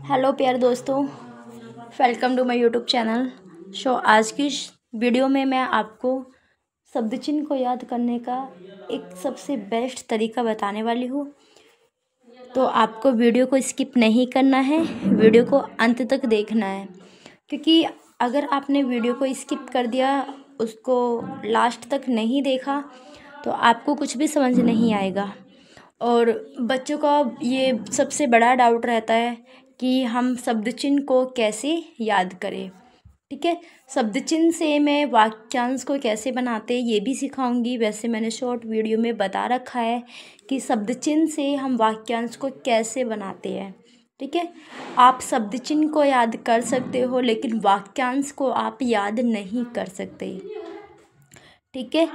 Hello प्यारे दोस्तों, welcome to my YouTube channel. आज की इस वीडियो में मैं आपको शब्द चिन्ह को याद करने का एक सबसे बेस्ट तरीका बताने वाली हूँ। तो आपको वीडियो को स्किप नहीं करना है, वीडियो को अंत तक देखना है, क्योंकि अगर आपने वीडियो को स्किप कर दिया, उसको लास्ट तक नहीं देखा, तो आपको कुछ भी समझ नहीं आएगा। और बच्चों का ये सबसे बड़ा डाउट रहता है कि हम शब्द चिन्ह को कैसे याद करें। ठीक है, शब्द चिन्ह से मैं वाक्यांश को कैसे बनाते ये भी सिखाऊंगी। वैसे मैंने शॉर्ट वीडियो में बता रखा है कि शब्द चिन्ह से हम वाक्यांश को कैसे बनाते हैं। ठीक है, आप शब्द चिन्ह को याद कर सकते हो, लेकिन वाक्यांश को आप याद नहीं कर सकते। ठीक है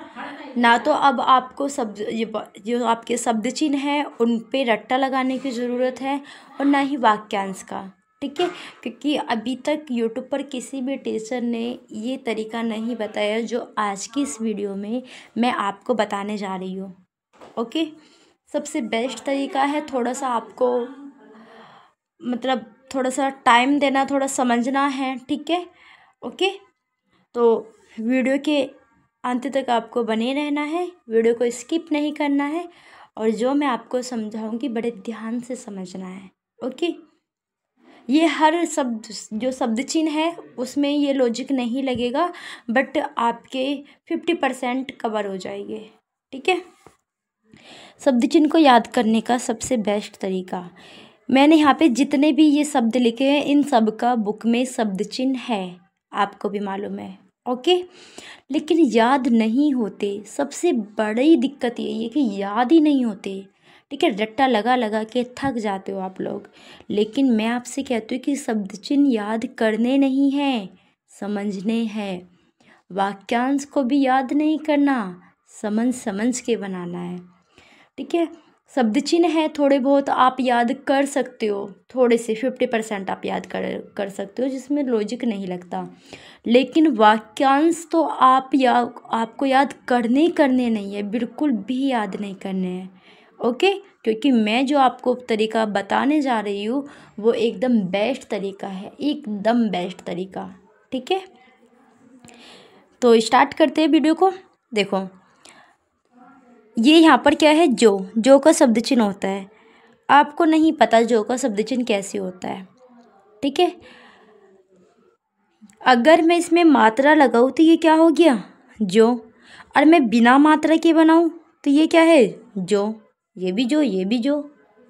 ना, तो अब आपको जो आपके शब्द चिन्ह हैं उन पे रट्टा लगाने की ज़रूरत है, और ना ही वाक्यांश का। ठीक है, क्योंकि अभी तक यूट्यूब पर किसी भी टीचर ने ये तरीका नहीं बताया जो आज की इस वीडियो में मैं आपको बताने जा रही हूँ। ओके, सबसे बेस्ट तरीका है थोड़ा सा आपको थोड़ा सा टाइम देना, थोड़ा समझना है। ठीक है, ओके, तो वीडियो के अंत तक आपको बने रहना है, वीडियो को स्किप नहीं करना है, और जो मैं आपको समझाऊंगी बड़े ध्यान से समझना है। ओके, ये हर शब्द जो शब्द चिन्ह है उसमें ये लॉजिक नहीं लगेगा, बट आपके 50% कवर हो जाएंगे। ठीक है, शब्द चिन्ह को याद करने का सबसे बेस्ट तरीका, मैंने यहाँ पे जितने भी ये शब्द लिखे हैं इन सब का बुक में शब्द चिन्ह है, आपको भी मालूम है। ओके, लेकिन याद नहीं होते। सबसे बड़ी दिक्कत यही है कि याद ही नहीं होते। ठीक है, रट्टा लगा लगा के थक जाते हो आप लोग। लेकिन मैं आपसे कहती हूँ कि शब्द चिन्ह याद करने नहीं हैं, समझने हैं। वाक्यांश को भी याद नहीं करना, समझ समझ के बनाना है। ठीक है, शब्द चिन्ह है थोड़े बहुत आप याद कर सकते हो, थोड़े से 50% आप याद कर सकते हो जिसमें लॉजिक नहीं लगता। लेकिन वाक्यांश तो आपको याद करने नहीं है, बिल्कुल भी याद नहीं करने हैं। ओके, क्योंकि मैं जो आपको तरीका बताने जा रही हूँ वो एकदम बेस्ट तरीका है, एकदम बेस्ट तरीका। ठीक है, तो स्टार्ट करते हैं वीडियो को। देखो, ये यहाँ पर क्या है, जो का शब्द चिन्ह होता है। आपको नहीं पता जो का शब्द चिन्ह कैसे होता है। ठीक है, अगर मैं इसमें मात्रा लगाऊँ तो ये क्या हो गया, जो। और मैं बिना मात्रा के बनाऊँ तो ये क्या है, जो। ये भी जो, ये भी जो।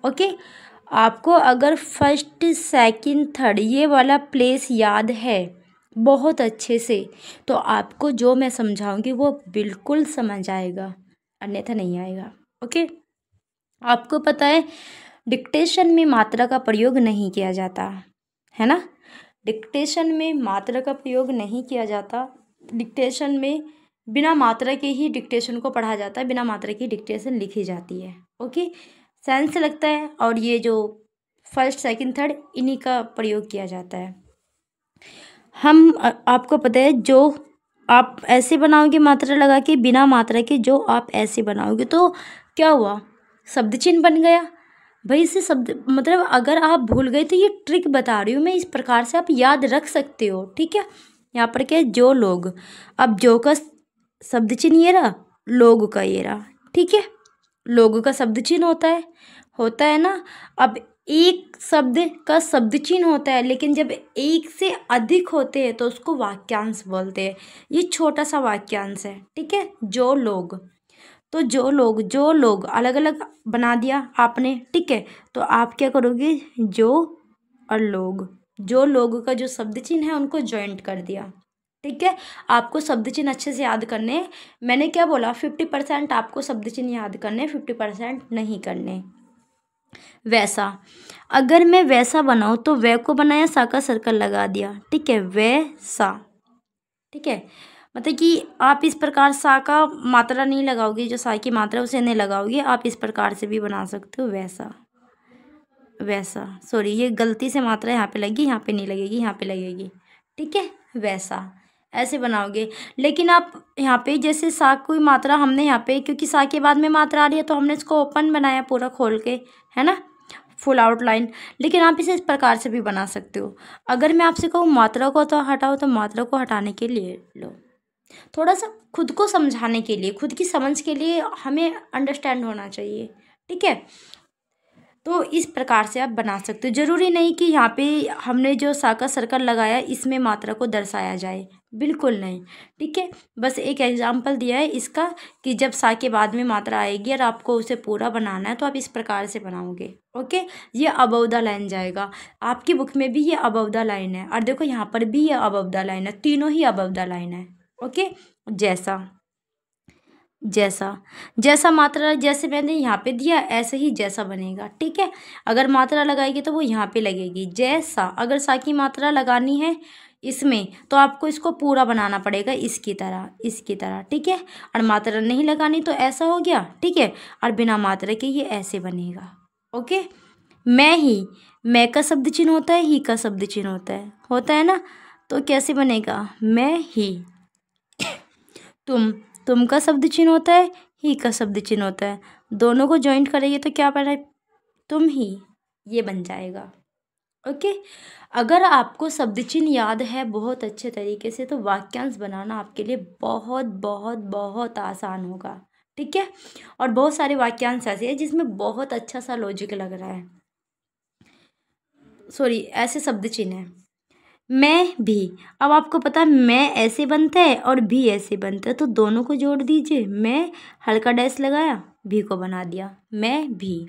ओके, आपको अगर फर्स्ट सेकंड थर्ड ये वाला प्लेस याद है बहुत अच्छे से, तो आपको जो मैं समझाऊंगी वो बिल्कुल समझ आएगा, अन्यथा नहीं आएगा। ओके, आपको पता है डिक्टेशन में मात्रा का प्रयोग नहीं किया जाता है ना। डिक्टेशन में मात्रा का प्रयोग नहीं किया जाता। डिक्टेशन में बिना मात्रा के ही डिक्टेशन को पढ़ा जाता है, बिना मात्रा की डिक्टेशन लिखी जाती है। ओके, सेंस लगता है, और ये जो फर्स्ट सेकंड थर्ड इन्हीं का प्रयोग किया जाता है। आपको पता है जो आप ऐसे बनाओगे मात्रा लगा के, बिना मात्रा के जो आप ऐसे बनाओगे तो क्या हुआ, शब्द चिन्ह बन गया। भाई इसे शब्द अगर आप भूल गए तो ये ट्रिक बता रही हूँ मैं, इस प्रकार से आप याद रख सकते हो। ठीक है, यहाँ पर क्या है, जो लोग। अब जो का शब्द चिन्ह ये रहा, लोग का ये रहा। ठीक है, लोग का शब्द चिन्ह होता है ना। अब एक शब्द का शब्द चिन्ह होता है, लेकिन जब एक से अधिक होते हैं तो उसको वाक्यांश बोलते हैं। ये छोटा सा वाक्यांश है। ठीक है, जो लोग, तो जो लोग अलग अलग बना दिया आपने। ठीक है, तो आप क्या करोगे, जो और लोग, जो लोग का जो शब्द चिन्ह है उनको जॉइंट कर दिया। ठीक है, आपको शब्द चिन्ह अच्छे से याद करने, मैंने क्या बोला, 50% आपको शब्द चिन्ह याद करने, 50% नहीं करने। वैसा, अगर मैं वैसा बनाऊँ तो वै को बनाया, सा का सर्कल लगा दिया। ठीक है, वैसा। ठीक है, कि आप इस प्रकार सा का मात्रा नहीं लगाओगे, जो सा की मात्रा उसे नहीं लगाओगे, आप इस प्रकार से भी बना सकते हो, वैसा। सॉरी, ये गलती से मात्रा यहाँ पे लगी, यहाँ पे नहीं लगेगी, यहाँ पे लगेगी। ठीक है, वैसा ऐसे बनाओगे। लेकिन आप यहाँ पे जैसे सा कोई मात्रा हमने यहाँ पे, क्योंकि सा के बाद में मात्रा आ रही है तो हमने इसको ओपन बनाया पूरा खोल के, है ना। Full outline. लेकिन आप इसे इस प्रकार से भी बना सकते हो। अगर मैं आपसे कहूँ मात्रा को तो हटाओ, तो मात्रा को हटाने के लिए लो, थोड़ा सा खुद को समझाने के लिए, खुद की समझ के लिए हमें अंडरस्टैंड होना चाहिए, ठीक है। तो इस प्रकार से आप बना सकते हो। ज़रूरी नहीं कि यहाँ पे हमने जो सा का सर्कल लगाया इसमें मात्रा को दर्शाया जाए, बिल्कुल नहीं, ठीक है। बस एक एग्जाम्पल दिया है इसका कि जब सा के बाद में मात्रा आएगी और आपको उसे पूरा बनाना है तो आप इस प्रकार से बनाओगे, ओके। ये अबव द लाइन जाएगा। आपकी बुक में भी ये अबव द लाइन है, और देखो यहाँ पर भी ये अबव द लाइन है, तीनों ही अबव द लाइन है, ओके। जैसा जैसा जैसा मात्रा जैसे मैंने यहाँ पे दिया ऐसे ही जैसा बनेगा, ठीक है। अगर मात्रा लगाएगी तो वो यहाँ पे लगेगी जैसा। अगर सा की मात्रा लगानी है इसमें तो आपको इसको पूरा बनाना पड़ेगा इसकी तरह, ठीक है। और मात्रा नहीं लगानी तो ऐसा हो गया, ठीक है। और बिना मात्रा के ये ऐसे बनेगा, ओके। मैं ही, मैं का शब्द चिन्ह होता है, ही का शब्द चिन्ह होता है ना। तो कैसे बनेगा, मैं ही। तुम का शब्द चिन्ह होता है, ही का शब्द चिन्ह होता है, दोनों को ज्वाइंट करेंगे तो क्या बना, तुम ही, ये बन जाएगा, ओके। अगर आपको शब्द चिन्ह याद है बहुत अच्छे तरीके से तो वाक्यांश बनाना आपके लिए बहुत बहुत बहुत आसान होगा, ठीक है। और बहुत सारे वाक्यांश ऐसे हैं जिसमें बहुत अच्छा सा लॉजिक लग रहा है, सॉरी ऐसे शब्द चिन्ह है। मैं भी, अब आपको पता है मैं ऐसे बनता है और भी ऐसे बनता है, तो दोनों को जोड़ दीजिए। मैं हल्का डैश लगाया, भी को बना दिया, मैं भी।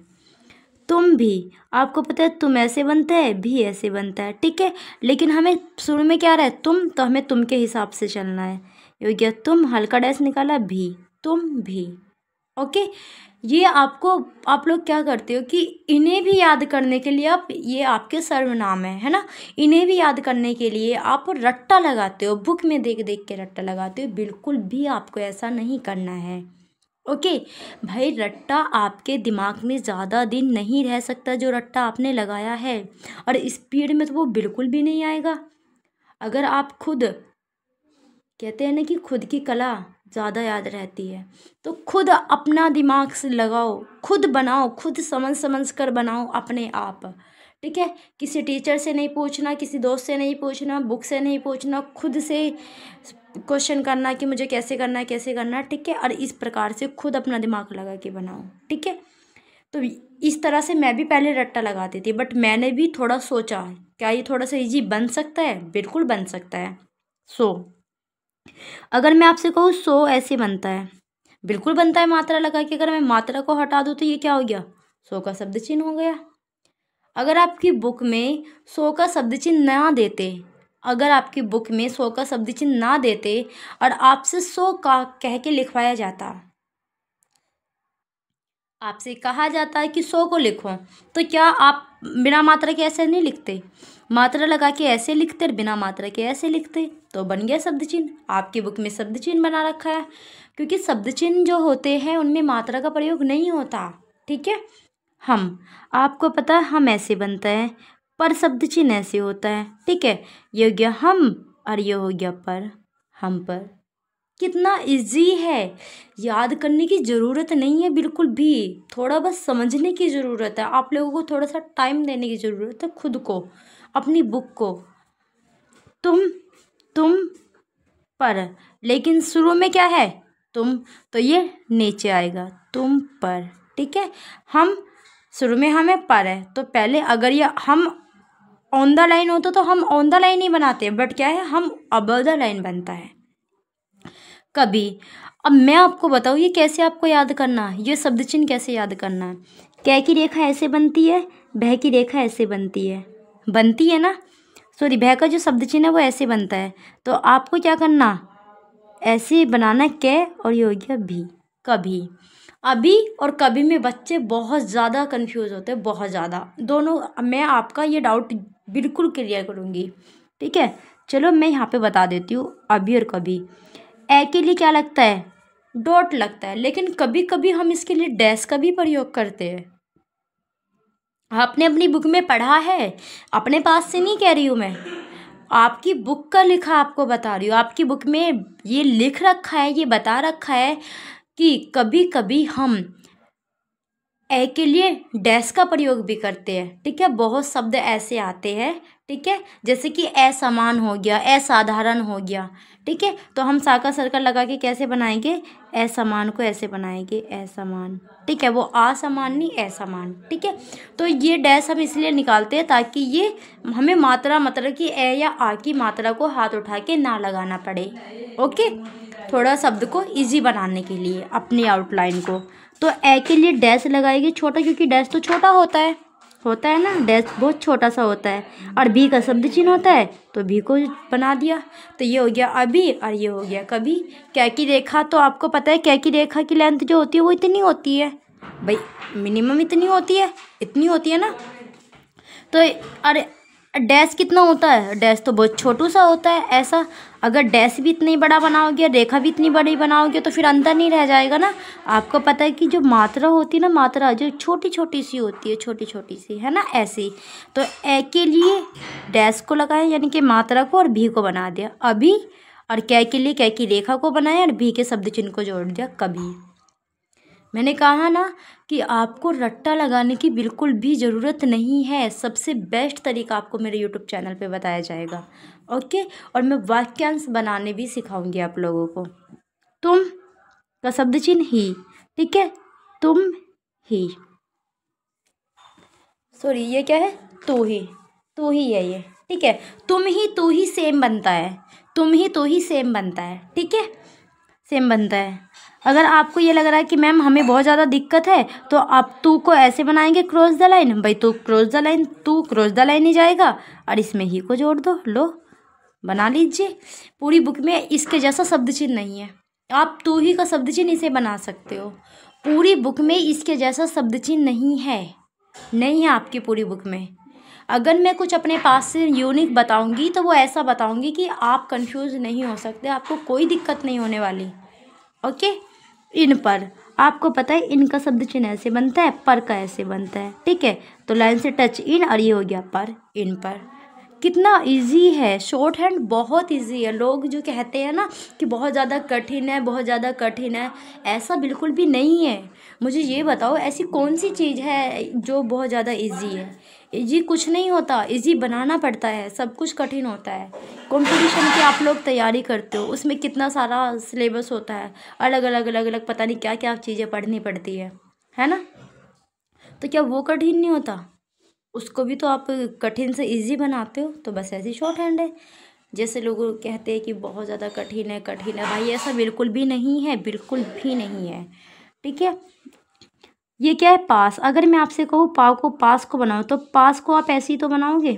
तुम भी, आपको पता है तुम ऐसे बनता है, भी ऐसे बनता है, ठीक है। लेकिन हमें शुरू में क्या रहा है, तुम, तो हमें तुम के हिसाब से चलना है। ये हो गया तुम, हल्का डैश निकाला, भी, तुम भी, ओके। ये आपको, आप लोग क्या करते हो कि इन्हें भी याद करने के लिए आप, ये आपके सर्वनाम है ना, इन्हें भी याद करने के लिए आप रट्टा लगाते हो, बुक में देख देख के रट्टा लगाते हो। बिल्कुल भी आपको ऐसा नहीं करना है, ओके। भाई रट्टा आपके दिमाग में ज़्यादा दिन नहीं रह सकता जो रट्टा आपने लगाया है, और स्पीड में तो वो बिल्कुल भी नहीं आएगा। अगर आप खुद, कहते हैं ना कि खुद की कला ज़्यादा याद रहती है, तो खुद अपना दिमाग से लगाओ, खुद बनाओ, खुद समझ समझ कर बनाओ अपने आप, ठीक है। किसी टीचर से नहीं पूछना, किसी दोस्त से नहीं पूछना, बुक से नहीं पूछना, खुद से क्वेश्चन करना कि मुझे कैसे करना है, कैसे करना है, ठीक है। और इस प्रकार से खुद अपना दिमाग लगा के बनाओ, ठीक है। तो इस तरह से मैं भी पहले रट्टा लगाती थी, बट मैंने भी थोड़ा सोचा क्या ये थोड़ा सा इजी बन सकता है, बिल्कुल बन सकता है। अगर मैं आपसे कहूँ सो ऐसे बनता है, बिल्कुल बनता है मात्रा लगा के। अगर मैं मात्रा को हटा दूँ तो ये क्या हो गया, सो का शब्द चिन्ह हो गया। अगर आपकी बुक में सो का शब्द चिन्ह ना देते, अगर आपकी बुक में सो का शब्द चिन्ह ना देते और आपसे सो का कह के लिखवाया जाता, आपसे कहा जाता है कि सो को लिखो, तो क्या आप बिना मात्रा के ऐसे नहीं लिखते, मात्रा लगा के ऐसे लिखते और बिना मात्रा के ऐसे लिखते, तो बन गया शब्द चिन्ह। आपकी बुक में शब्द चिन्ह बना रखा है, क्योंकि शब्द चिन्ह जो होते हैं उनमें मात्रा का प्रयोग नहीं होता, ठीक है। हम, आपको पता है हम ऐसे बनता है, पर शब्द चिन्ह ऐसे होता है, ठीक है। ये हो गया हम और ये हो गया पर, हम पर। कितना इजी है, याद करने की ज़रूरत नहीं है बिल्कुल भी, थोड़ा बस समझने की ज़रूरत है। आप लोगों को थोड़ा सा टाइम देने की ज़रूरत है, खुद को, अपनी बुक को। तुम पर, लेकिन शुरू में क्या है, तुम, तो ये नीचे आएगा तुम पर, ठीक है। हम, शुरू में हमें पर है, तो पहले अगर ये हम ऑन द लाइन होता तो हम ऑन द लाइन ही बनाते, बट क्या है हम अबव द लाइन बनता है कभी। अब मैं आपको बताऊँ ये कैसे आपको याद करना है, ये शब्द चिन्ह कैसे याद करना है। कै की रेखा ऐसे बनती है, भय की रेखा ऐसे बनती है ना, सॉरी भय का जो शब्द चिन्ह है वो ऐसे बनता है, तो आपको क्या करना, ऐसे बनाना कै, और ये हो गया भी, कभी। अभी और कभी में बच्चे बहुत ज़्यादा कंफ्यूज होते हैं, बहुत ज़्यादा, दोनों। मैं आपका ये डाउट बिल्कुल क्लियर करूँगी, ठीक है। चलो मैं यहाँ पे बता देती हूँ, अभी और कभी। ए के लिए क्या लगता है, डॉट लगता है, लेकिन कभी कभी हम इसके लिए डैश का भी प्रयोग करते हैं। आपने अपनी बुक में पढ़ा है, अपने पास से नहीं कह रही हूँ मैं, आपकी बुक का लिखा आपको बता रही हूँ। आपकी बुक में ये लिख रखा है, ये बता रखा है कि कभी कभी हम ए के लिए डैश का प्रयोग भी करते हैं, ठीक है। बहुत शब्द ऐसे आते हैं, ठीक है, जैसे कि असमान हो गया, असाधारण हो गया, ठीक है। तो हम साका सर्कल लगा के कैसे बनाएंगे, असमान को ऐसे बनाएंगे, असमान, ठीक है, वो असमान नहीं असमान, ठीक है। तो ये डैश हम इसलिए निकालते हैं ताकि ये हमें मात्रा मतलब कि ए या आ की मात्रा को हाथ उठा के ना लगाना पड़े, ओके। थोड़ा शब्द को इजी बनाने के लिए अपनी आउटलाइन को। तो ए के लिए डैश लगाएगी छोटा, क्योंकि डैश तो छोटा होता है ना, डैश बहुत छोटा सा होता है। और भी का शब्द चिन्ह होता है तो भी को बना दिया। तो ये हो गया अभी और ये हो गया कभी। क्या की रेखा तो आपको पता है, क्या की रेखा की लेंथ जो होती है वो इतनी होती है भाई, मिनिमम इतनी होती है, इतनी होती है ना। तो अरे डैश कितना होता है, डैश तो बहुत छोटू सा होता है। ऐसा अगर डैश भी इतनी बड़ा बनाओगे, रेखा भी इतनी बड़ी बनाओगे तो फिर अंतर नहीं रह जाएगा ना। आपको पता है कि जो मात्रा होती है ना, मात्रा जो छोटी छोटी सी होती है, छोटी छोटी सी है ना, ऐसी। तो ए के लिए डैश को लगाया यानी कि मात्रा को, और भी को बना दिया अभी। और कै के लिए कै की रेखा को बनाया और भी के शब्द चिन्ह को जोड़ दिया कभी। मैंने कहा ना कि आपको रट्टा लगाने की बिल्कुल भी ज़रूरत नहीं है। सबसे बेस्ट तरीका आपको मेरे यूट्यूब चैनल पे बताया जाएगा, ओके। और मैं वाक्यांश बनाने भी सिखाऊंगी आप लोगों को। तुम का शब्द चिन्ह ही, ठीक है, तुम ही, सॉरी ये क्या है, तू ही है ये, ठीक है। तुम ही तू ही सेम बनता है, तुम ही तू ही सेम बनता है, ठीक है, सेम बनता है। अगर आपको ये लग रहा है कि मैम हमें बहुत ज़्यादा दिक्कत है, तो आप तू को ऐसे बनाएंगे क्रॉस द लाइन, भाई तू क्रॉस द लाइन, तू क्रॉस द लाइन ही जाएगा और इसमें ही को जोड़ दो, लो बना लीजिए। पूरी बुक में इसके जैसा शब्द चिन्ह नहीं है, आप तू ही का शब्द चिन्ह इसे बना सकते हो। पूरी बुक में इसके जैसा शब्द चिन्ह नहीं है आपकी पूरी बुक में। अगर मैं कुछ अपने पास से यूनिक बताऊंगी तो वो ऐसा बताऊंगी कि आप कंफ्यूज नहीं हो सकते, आपको कोई दिक्कत नहीं होने वाली, ओके। इन पर आपको पता है इनका शब्द चिन्ह ऐसे बनता है, पर का ऐसे बनता है, ठीक है। तो लाइन से टच इन और ये हो गया पर, इन पर। कितना इजी है, शॉर्ट हैंड बहुत इजी है। लोग जो कहते हैं ना कि बहुत ज़्यादा कठिन है, बहुत ज़्यादा कठिन है, ऐसा बिल्कुल भी नहीं है। मुझे ये बताओ ऐसी कौन सी चीज़ है जो बहुत ज़्यादा इजी है। इजी कुछ नहीं होता, इजी बनाना पड़ता है, सब कुछ कठिन होता है। कंपटीशन की आप लोग तैयारी करते हो, उसमें कितना सारा सिलेबस होता है, अलग अलग अलग अलग पता नहीं क्या क्या चीज़ें पढ़नी पड़ती है ना। तो क्या वो कठिन नहीं होता, उसको भी तो आप कठिन से इजी बनाते हो। तो बस ऐसी शॉर्ट हैंड है। जैसे लोग कहते हैं कि बहुत ज़्यादा कठिन है भाई, ऐसा बिल्कुल भी नहीं है, बिल्कुल भी नहीं है, ठीक है। ये क्या है, पास। अगर मैं आपसे कहूँ पाव को पास को बनाओ, तो पास को आप ऐसे ही तो बनाओगे,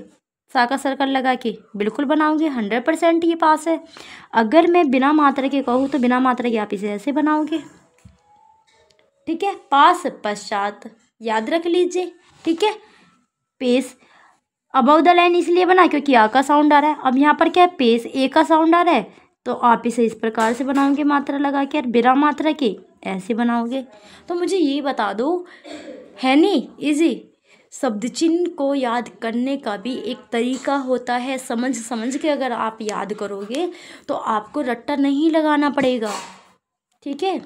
साका सर्कल लगा के बिल्कुल बनाओगे, 100% ये पास है। अगर मैं बिना मात्रा के कहूँ तो बिना मात्रा के आप इसे ऐसे बनाओगे, ठीक है। पास पश्चात याद रख लीजिए, ठीक है। पेस अबव द लाइन इसलिए बना क्योंकि आ का साउंड आ रहा है। अब यहाँ पर क्या है, पेस ए का साउंड आ रहा है, तो आप इसे इस प्रकार से बनाओगे मात्रा लगा के, और बिना मात्रा के ऐसे बनाओगे। तो मुझे ये बता दो, है नहीं इजी। शब्द चिन्ह को याद करने का भी एक तरीका होता है, समझ समझ के अगर आप याद करोगे तो आपको रट्टा नहीं लगाना पड़ेगा, ठीक है।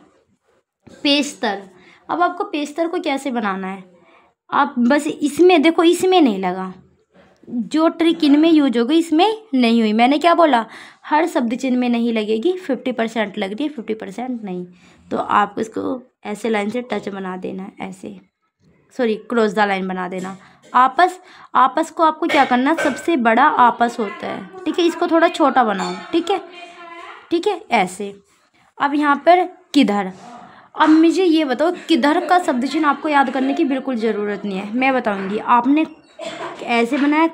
पेस्तर, अब आपको पेस्तर को कैसे बनाना है, आप बस इसमें देखो, इसमें नहीं लगा, जो ट्रिक इनमें यूज होगी इसमें नहीं हुई। मैंने क्या बोला, हर शब्द चिन्ह में नहीं लगेगी, 50% लग रही है, 50% नहीं। तो आप इसको ऐसे लाइन से टच बना देना है, ऐसे सॉरी क्रॉस द लाइन बना देना। आपस, आपस को आपको क्या करना, सबसे बड़ा आपस होता है, ठीक है, इसको थोड़ा छोटा बनाओ, ठीक है, ठीक है, ऐसे। अब यहाँ पर किधर, अब मुझे ये बताओ, किधर का शब्द चिन्ह आपको याद करने की बिल्कुल ज़रूरत नहीं है, मैं बताऊंगी। आपने ऐसे बनाया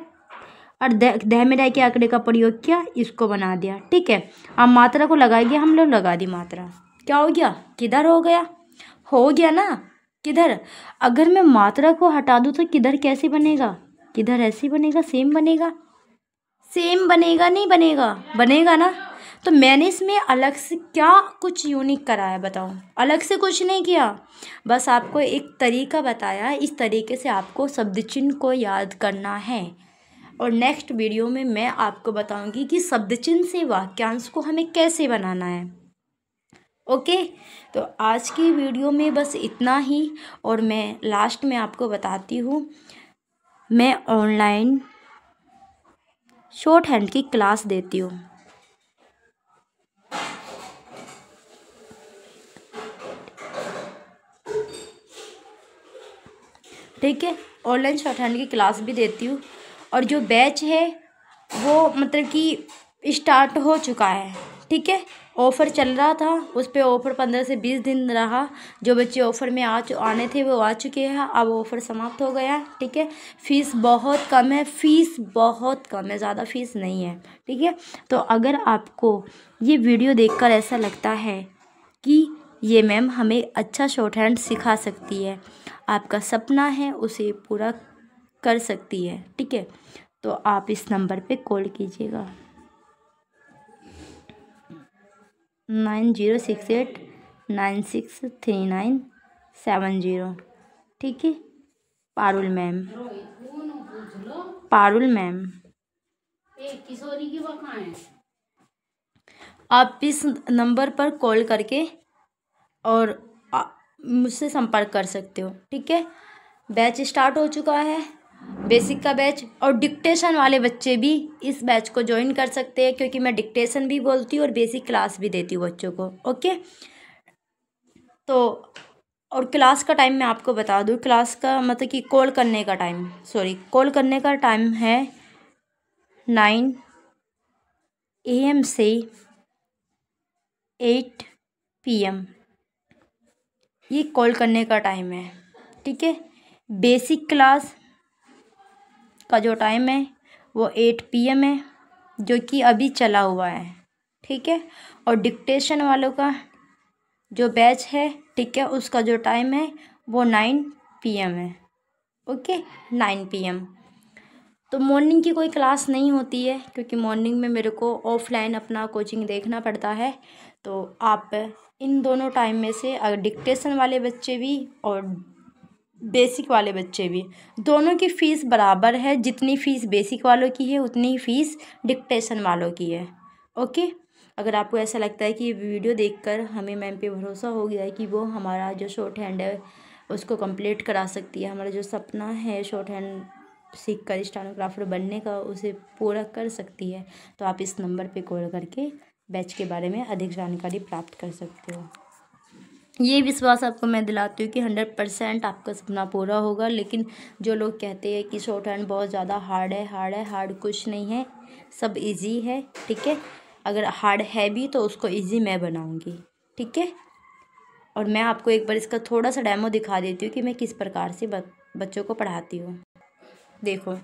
और दह में रह के आंकड़े का प्रयोग किया, इसको बना दिया, ठीक है। अब मात्रा को लगाएंगे हम लोग, लगा दी मात्रा, क्या हो गया, किधर हो गया ना, किधर। अगर मैं मात्रा को हटा दूँ तो किधर कैसे बनेगा, किधर ऐसे बनेगा, सेम बनेगा, सेम बनेगा नहीं बनेगा, बनेगा ना। तो मैंने इसमें अलग से क्या कुछ यूनिक करा है बताओ, अलग से कुछ नहीं किया, बस आपको एक तरीका बताया, इस तरीके से आपको शब्द चिन्ह को याद करना है। और नेक्स्ट वीडियो में मैं आपको बताऊंगी कि शब्द चिन्ह से वाक्यांश को हमें कैसे बनाना है, ओके। तो आज की वीडियो में बस इतना ही, और मैं लास्ट में आपको बताती हूँ, मैं ऑनलाइन शॉर्ट हैंड की क्लास देती हूँ। ठीक है, ऑनलाइन शॉर्ट हैंड की क्लास भी देती हूँ, और जो बैच है वो मतलब कि स्टार्ट हो चुका है। ठीक है, ऑफ़र चल रहा था, उस पर ऑफ़र 15 से 20 दिन रहा। जो बच्चे ऑफ़र में आने थे वो आ चुके हैं, अब ऑफ़र समाप्त हो गया। ठीक है, फ़ीस बहुत कम है, फ़ीस बहुत कम है, ज़्यादा फ़ीस नहीं है। ठीक है, तो अगर आपको ये वीडियो देखकर ऐसा लगता है कि ये मैम हमें अच्छा शॉर्ट हैंड सिखा सकती है, आपका सपना है उसे पूरा कर सकती है, ठीक है, तो आप इस नंबर पे कॉल कीजिएगा 9068963970। ठीक है, पारुल मैम, पारुल मैम। आप इस नंबर पर कॉल करके और मुझसे संपर्क कर सकते हो। ठीक है, बैच स्टार्ट हो चुका है, बेसिक का बैच, और डिक्टेशन वाले बच्चे भी इस बैच को ज्वाइन कर सकते हैं, क्योंकि मैं डिक्टेशन भी बोलती हूँ और बेसिक क्लास भी देती हूँ बच्चों को। ओके, तो और क्लास का टाइम मैं आपको बता दूँ, क्लास का मतलब कि कॉल करने का टाइम, कॉल करने का टाइम है 9 AM से 8 PM, ये कॉल करने का टाइम है। ठीक है, बेसिक क्लास का जो टाइम है वो 8 PM है, जो कि अभी चला हुआ है। ठीक है, और डिक्टेशन वालों का जो बैच है, ठीक है, उसका जो टाइम है वो 9 PM है। Okay, 9 PM। तो मॉर्निंग की कोई क्लास नहीं होती है, क्योंकि मॉर्निंग में मेरे को ऑफलाइन अपना कोचिंग देखना पड़ता है। तो आप इन दोनों टाइम में से अगर डिक्टेशन वाले बच्चे भी और बेसिक वाले बच्चे भी, दोनों की फ़ीस बराबर है, जितनी फ़ीस बेसिक वालों की है उतनी ही फ़ीस डिक्टेशन वालों की है। ओके, अगर आपको ऐसा लगता है कि ये वीडियो देखकर हमें मैम पे भरोसा हो गया है कि वो हमारा जो शॉर्ट हैंड है उसको कंप्लीट करा सकती है, हमारा जो सपना है शॉर्ट हैंड सीख कर स्टेनोग्राफर बनने का उसे पूरा कर सकती है, तो आप इस नंबर पे कॉल करके बैच के बारे में अधिक जानकारी प्राप्त कर सकते हो। ये विश्वास आपको मैं दिलाती हूँ कि 100% आपका सपना पूरा होगा। लेकिन जो लोग कहते हैं कि शॉर्ट हैंड बहुत ज़्यादा हार्ड है, हार्ड कुछ नहीं है, सब इजी है। ठीक है, अगर हार्ड है भी तो उसको इजी मैं बनाऊँगी। ठीक है, और मैं आपको एक बार इसका थोड़ा सा डेमो दिखा देती हूँ कि मैं किस प्रकार से बच्चों को पढ़ाती हूँ। देखो,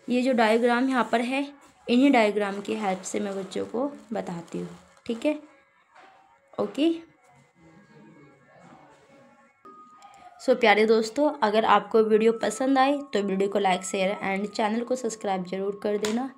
ये जो डायग्राम यहाँ पर है, इन्हीं डायग्राम की हेल्प से मैं बच्चों को बताती हूँ। ठीक है, ओके। सो प्यारे दोस्तों, अगर आपको वीडियो पसंद आए तो वीडियो को लाइक शेयर एंड चैनल को सब्सक्राइब जरूर कर देना।